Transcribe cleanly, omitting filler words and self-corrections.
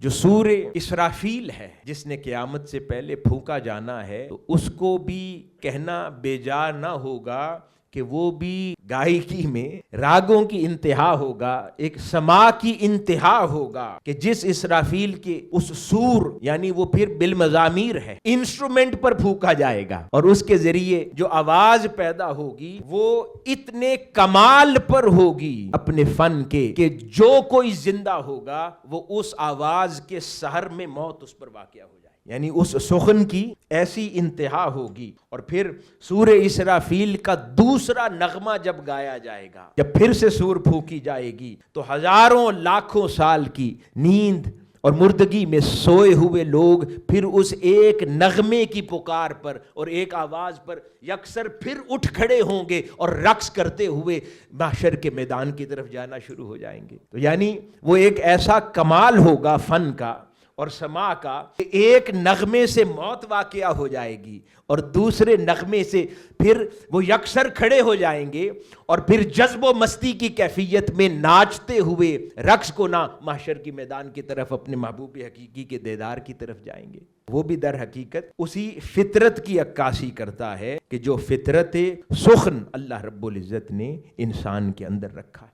جو سور اسرافیل ہے جس نے قیامت سے پہلے پھونکا جانا ہے، تو اس کو بھی کہنا بیجا نہ ہوگا کہ وہ بھی گائیکی میں راگوں کی انتہا ہوگا، ایک سما کی انتہا ہوگا کہ جس اسرافیل کے اس سور، یعنی وہ پھر بالمزامیر ہے، انسٹرومنٹ پر پھونکا جائے گا، اور اس کے ذریعے جو آواز پیدا ہوگی وہ اتنے کمال پر ہوگی اپنے فن کے کہ جو کوئی زندہ ہوگا وہ اس آواز کے سحر میں موت اس پر واقع ہو جائے، یعنی اس سخن کی ایسی انتہا ہوگی۔ اور پھر سور اسرافیل کا دوسرا نغمہ جب گایا جائے گا، جب پھر سے سور پھونکی جائے گی، تو ہزاروں لاکھوں سال کی نیند اور مردگی میں سوئے ہوئے لوگ پھر اس ایک نغمے کی پکار پر اور ایک آواز پر یکسر پھر اٹھ کھڑے ہوں گے اور رقص کرتے ہوئے محشر کے میدان کی طرف جانا شروع ہو جائیں گے۔ تو یعنی وہ ایک ایسا کمال ہوگا فن کا اور سما کا کہ ایک نغمے سے موت واقعہ ہو جائے گی اور دوسرے نغمے سے پھر وہ یکسر کھڑے ہو جائیں گے اور پھر جذب و مستی کی کیفیت میں ناچتے ہوئے رقص کو نہ محشر کی میدان کی طرف اپنے محبوب حقیقی کے دیدار کی طرف جائیں گے۔ وہ بھی در حقیقت اسی فطرت کی عکاسی کرتا ہے کہ جو فطرت سخن اللہ رب العزت نے انسان کے اندر رکھا ہے۔